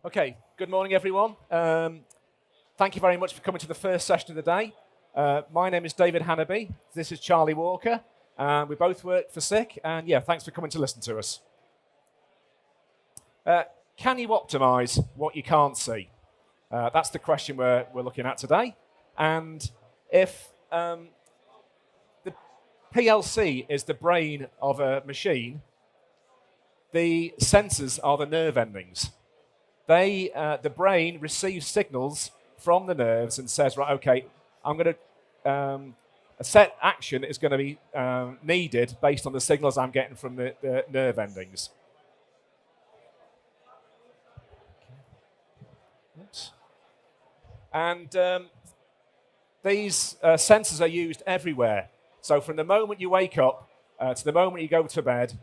Okay, good morning, everyone. Thank you very much for coming to the first session of the day. My name is David Hannaby. This is Charlie Walker. We both work for SICK, and yeah, thanks for coming to listen to us. Can you optimise what you can't see? That's the question we're looking at today. And if the PLC is the brain of a machine, the sensors are the nerve endings. The brain receives signals from the nerves and says, right, okay, I'm going to, a set action is going to be needed based on the signals I'm getting from the nerve endings. Oops. And these sensors are used everywhere. So from the moment you wake up to the moment you go to bed,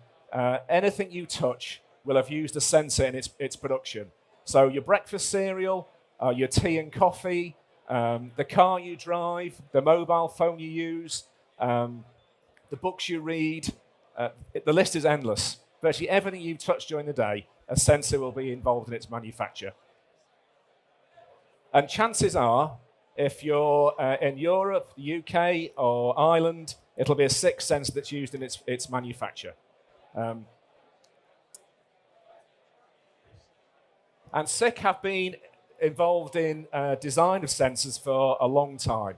anything you touch will have used a sensor in its production. So your breakfast cereal, your tea and coffee, the car you drive, the mobile phone you use, the books you read, the list is endless. Virtually everything you touch during the day, a sensor will be involved in its manufacture. And chances are, if you're in Europe, the UK, or Ireland, it'll be a SICK sensor that's used in its manufacture. And SICK have been involved in design of sensors for a long time.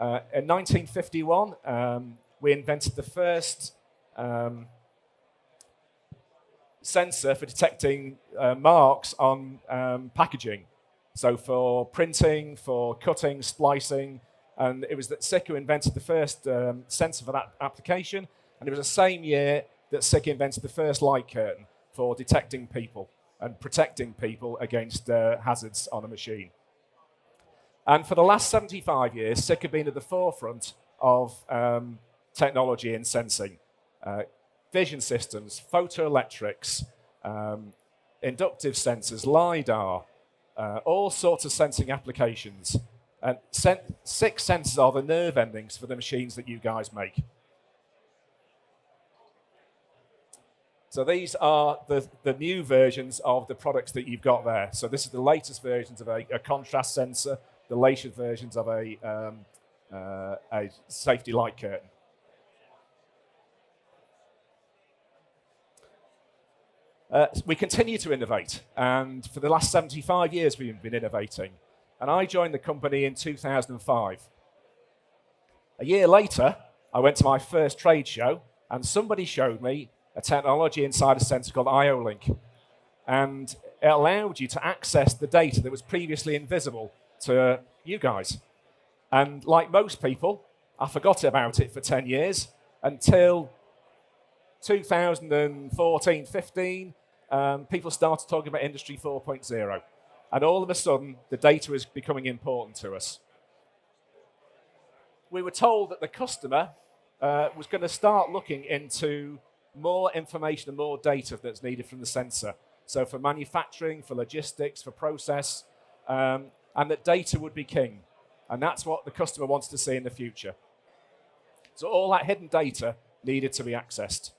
In 1951, we invented the first sensor for detecting marks on packaging. So for printing, for cutting, splicing, and it was that SICK who invented the first sensor for that application, and it was the same year that SICK invented the first light curtain for detecting people and protecting people against hazards on a machine. And for the last 75 years, SICK have been at the forefront of technology and sensing. Vision systems, photoelectrics, inductive sensors, LiDAR, all sorts of sensing applications. And SICK sensors are the nerve endings for the machines that you guys make. So these are the new versions of the products that you've got there. So this is the latest versions of a contrast sensor, the latest versions of a safety light curtain. We continue to innovate, and for the last 75 years we've been innovating. And I joined the company in 2005. A year later, I went to my first trade show, and somebody showed me a technology inside a sensor called IO-Link. And it allowed you to access the data that was previously invisible to you guys. And like most people, I forgot about it for 10 years until 2014, 15, people started talking about Industry 4.0. And all of a sudden, the data is becoming important to us. We were told that the customer was going to start looking into more information and more data that's needed from the sensor. So for manufacturing, for logistics, for process, and that data would be king. And that's what the customer wants to see in the future. So all that hidden data needed to be accessed.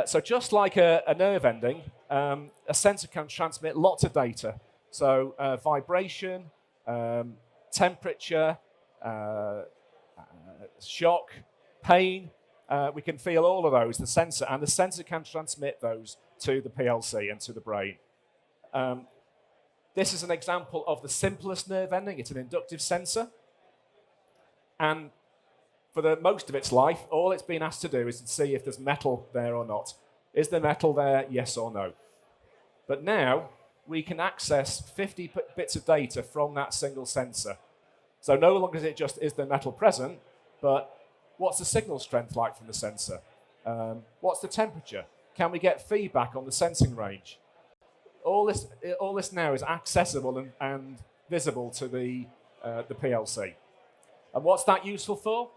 So just like a nerve ending, a sensor can transmit lots of data. So vibration, temperature, shock, pain, we can feel all of those, the sensor can transmit those to the PLC and to the brain. This is an example of the simplest nerve ending. It's an inductive sensor. And for the most of its life, all it's been asked to do is to see if there's metal there or not. Is there metal there, yes or no? But now, we can access 50 bits of data from that single sensor. So no longer is it just, is there metal present, but what's the signal strength like from the sensor? What's the temperature? Can we get feedback on the sensing range? All this now is accessible and visible to the PLC. And what's that useful for?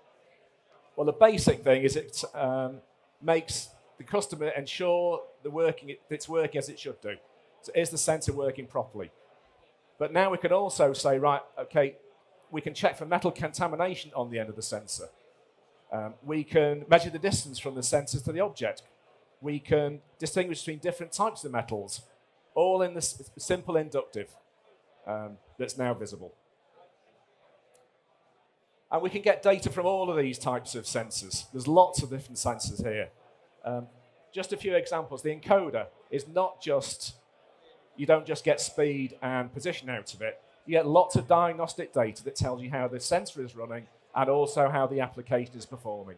Well, the basic thing is it makes the customer ensure it's working as it should do. So is the sensor working properly? But now we can also say, right, okay, we can check for metal contamination on the end of the sensor. We can measure the distance from the sensors to the object. We can distinguish between different types of metals. all in this simple inductive that's now visible. And we can get data from all of these types of sensors. There's lots of different sensors here. Just a few examples. The encoder is not just, you don't just get speed and position out of it. You get lots of diagnostic data that tells you how the sensor is running and also how the application is performing.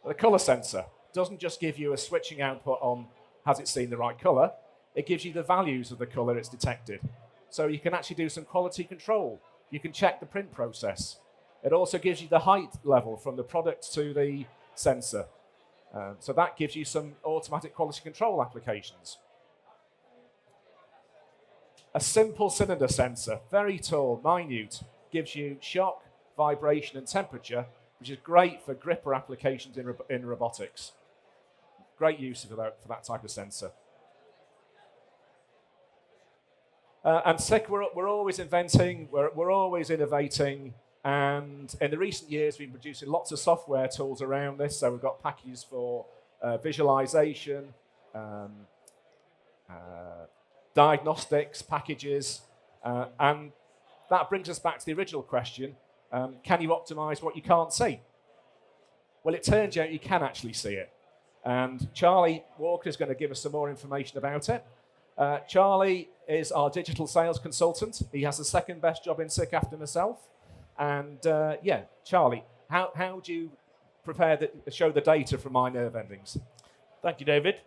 The color sensor doesn't just give you a switching output on has it seen the right color, it gives you the values of the color it's detected. So you can actually do some quality control. You can check the print process. It also gives you the height level from the product to the sensor. So that gives you some automatic quality control applications. A simple cylinder sensor, very tall, minute, gives you shock, vibration, and temperature, which is great for gripper applications in robotics. Great use for that type of sensor. And SICK, we're always inventing, we're always innovating, and in the recent years, we've been producing lots of software tools around this. So we've got packages for visualization, diagnostics packages, and that brings us back to the original question, can you optimize what you can't see? Well, it turns out you can actually see it. And Charlie Walker is going to give us some more information about it. Charlie is our digital sales consultant. He has the second best job in SICK after myself. And yeah, Charlie, how do you show the data from my nerve endings? Thank you, David.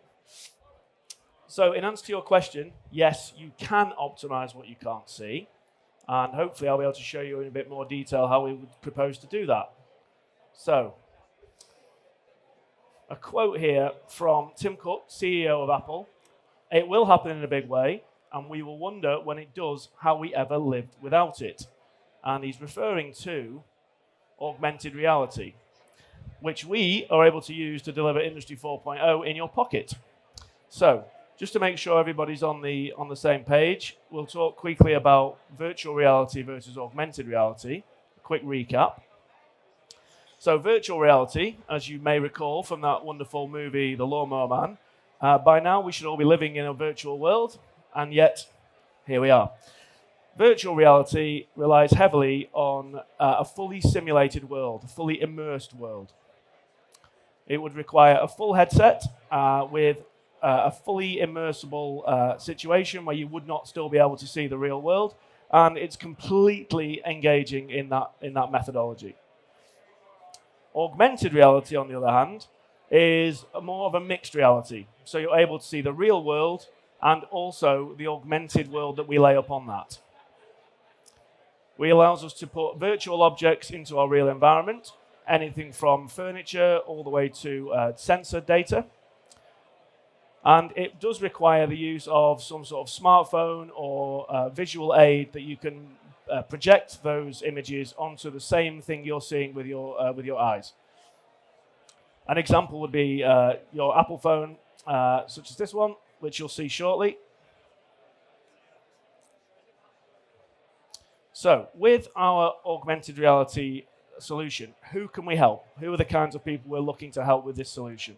So in answer to your question, yes, you can optimize what you can't see. And hopefully I'll be able to show you in a bit more detail how we would propose to do that. So, a quote here from Tim Cook, CEO of Apple. It will happen in a big way, and we will wonder when it does how we ever lived without it. And he's referring to augmented reality, which we are able to use to deliver Industry 4.0 in your pocket. So, just to make sure everybody's on the same page, we'll talk quickly about virtual reality versus augmented reality. A quick recap. So virtual reality, as you may recall from that wonderful movie, The Lawnmower Man, by now we should all be living in a virtual world, and yet here we are. Virtual reality relies heavily on a fully simulated world, a fully immersed world. It would require a full headset with a fully immersible situation where you would not still be able to see the real world, and it's completely engaging in that methodology. Augmented reality, on the other hand, is more of a mixed reality. So you're able to see the real world and also the augmented world that we lay upon that. It allows us to put virtual objects into our real environment, anything from furniture all the way to sensor data. And it does require the use of some sort of smartphone or visual aid that you can project those images onto the same thing you're seeing with your eyes. An example would be your Apple phone, such as this one, which you'll see shortly. So, with our augmented reality solution, who can we help? Who are the kinds of people we're looking to help with this solution?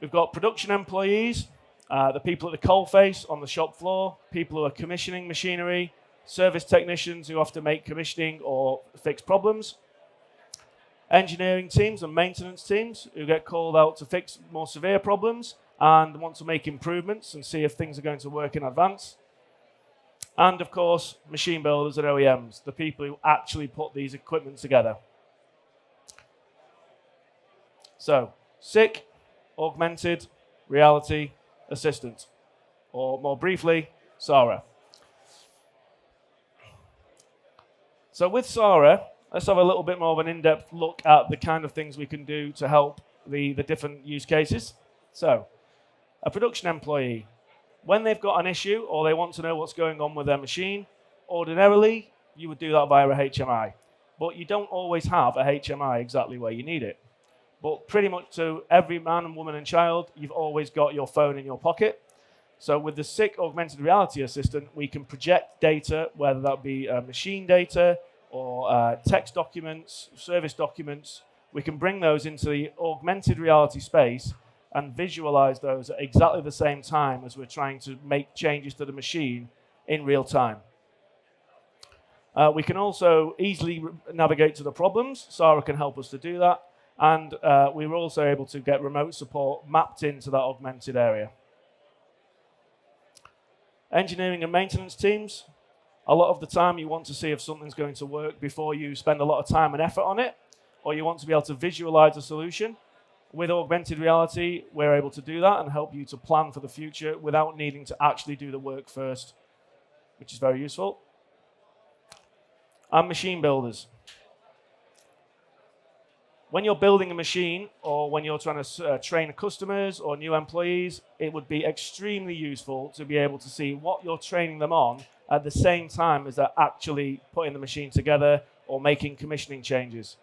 We've got production employees, the people at the coalface on the shop floor, people who are commissioning machinery, service technicians who have to make commissioning or fix problems, engineering teams and maintenance teams who get called out to fix more severe problems and want to make improvements and see if things are going to work in advance. And of course, machine builders and OEMs, the people who actually put these equipment together. So, SICK, augmented reality assistant, or more briefly, SARA. So with SARA, let's have a little bit more of an in-depth look at the kind of things we can do to help the different use cases. So, a production employee, when they've got an issue or they want to know what's going on with their machine, ordinarily, you would do that via a HMI. But you don't always have a HMI exactly where you need it. But pretty much to every man and woman and child, you've always got your phone in your pocket. So with the SICK augmented reality assistant, we can project data, whether that be machine data or text documents, service documents. We can bring those into the augmented reality space and visualize those at exactly the same time as we're trying to make changes to the machine in real time. We can also easily navigate to the problems. Sarah can help us to do that. And we were also able to get remote support mapped into that augmented area. Engineering and maintenance teams. A lot of the time you want to see if something's going to work before you spend a lot of time and effort on it, or you want to be able to visualize a solution. With augmented reality, we're able to do that and help you to plan for the future without needing to actually do the work first, which is very useful. And machine builders. When you're building a machine or when you're trying to train customers or new employees, it would be extremely useful to be able to see what you're training them on at the same time as they're actually putting the machine together or making commissioning changes.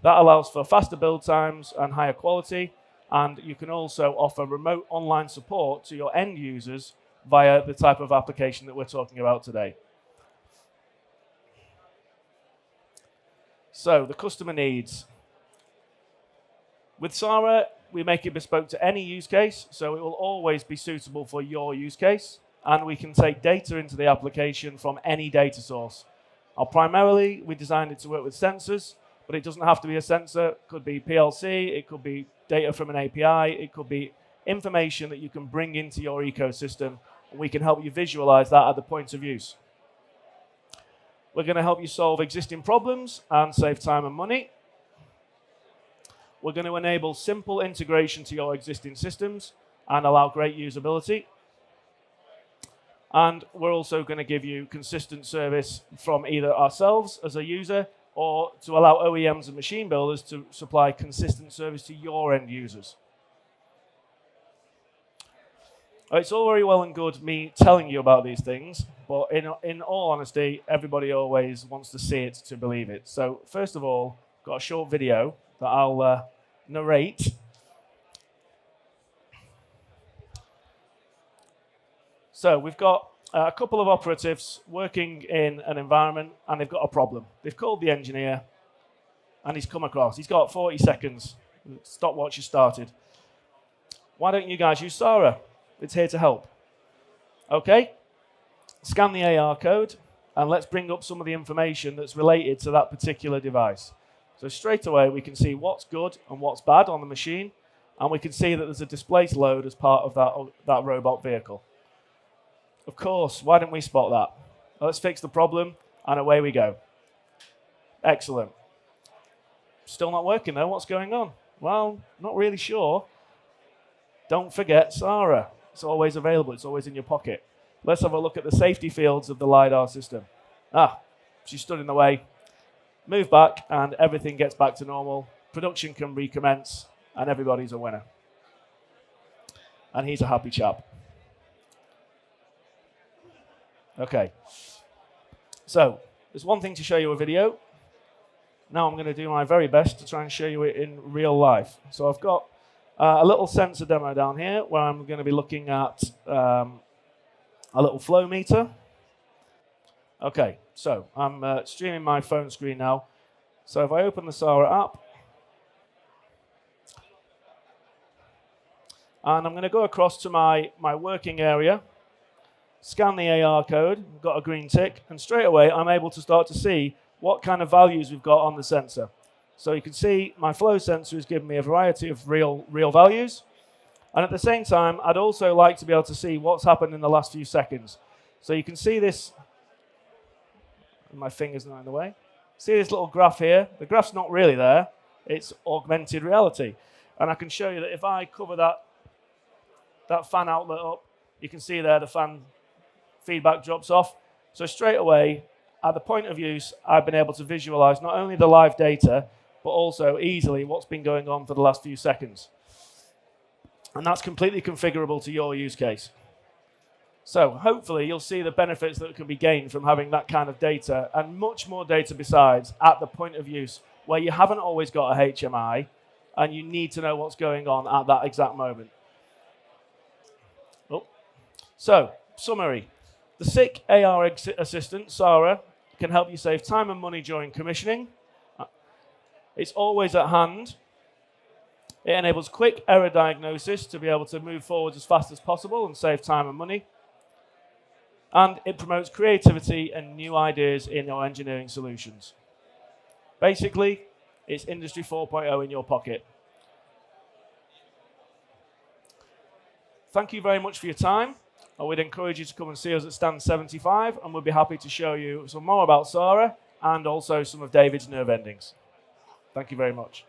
That allows for faster build times and higher quality, and you can also offer remote online support to your end users via the type of application that we're talking about today. So, the customer needs. With Sarah, we make it bespoke to any use case, so it will always be suitable for your use case, and we can take data into the application from any data source. Primarily, we designed it to work with sensors, but it doesn't have to be a sensor. It could be PLC, it could be data from an API, it could be information that you can bring into your ecosystem, and we can help you visualize that at the point of use. We're going to help you solve existing problems and save time and money. We're going to enable simple integration to your existing systems and allow great usability. And we're also going to give you consistent service from either ourselves as a user or to allow OEMs and machine builders to supply consistent service to your end users. It's all very well and good me telling you about these things, but in all honesty, everybody always wants to see it to believe it. So first of all, got a short video that I'll narrate. So we've got a couple of operatives working in an environment, and they've got a problem. They've called the engineer, and he's come across. He's got 40 seconds. Stopwatch has started. Why don't you guys use Sarah? It's here to help. Okay, scan the AR code, and let's bring up some of the information that's related to that particular device. So straight away, we can see what's good and what's bad on the machine, and we can see that there's a displaced load as part of that robot vehicle. Of course, why didn't we spot that? Let's fix the problem, and away we go. Excellent. Still not working though, what's going on? Well, not really sure. Don't forget Sarah. It's always available, it's always in your pocket. Let's have a look at the safety fields of the LiDAR system. She stood in the way. Move back, and everything gets back to normal. Production can recommence, and everybody's a winner. And he's a happy chap. Okay. So, there's one thing to show you a video. Now I'm going to do my very best to try and show you it in real life. So I've got a little sensor demo down here where I'm going to be looking at a little flow meter. Okay, so I'm streaming my phone screen now. So if I open the Sarah app, and I'm going to go across to my working area, scan the AR code, got a green tick, and straight away I'm able to start to see what kind of values we've got on the sensor. So you can see my flow sensor is giving me a variety of real values. And at the same time, I'd also like to be able to see what's happened in the last few seconds. So you can see this, my finger's not in the way. See this little graph here? The graph's not really there. It's augmented reality. And I can show you that if I cover that fan outlet up, you can see there the fan feedback drops off. So straight away, at the point of use, I've been able to visualize not only the live data, but also easily what's been going on for the last few seconds. And that's completely configurable to your use case. So hopefully you'll see the benefits that can be gained from having that kind of data and much more data besides at the point of use where you haven't always got a HMI and you need to know what's going on at that exact moment. So, summary. The SICK AR assistant, Sarah, can help you save time and money during commissioning. It's always at hand. It enables quick error diagnosis to be able to move forward as fast as possible and save time and money. And it promotes creativity and new ideas in your engineering solutions. Basically, it's Industry 4.0 in your pocket. Thank you very much for your time. I would encourage you to come and see us at stand 75, and we'll be happy to show you some more about Sora and also some of David's nerve endings. Thank you very much.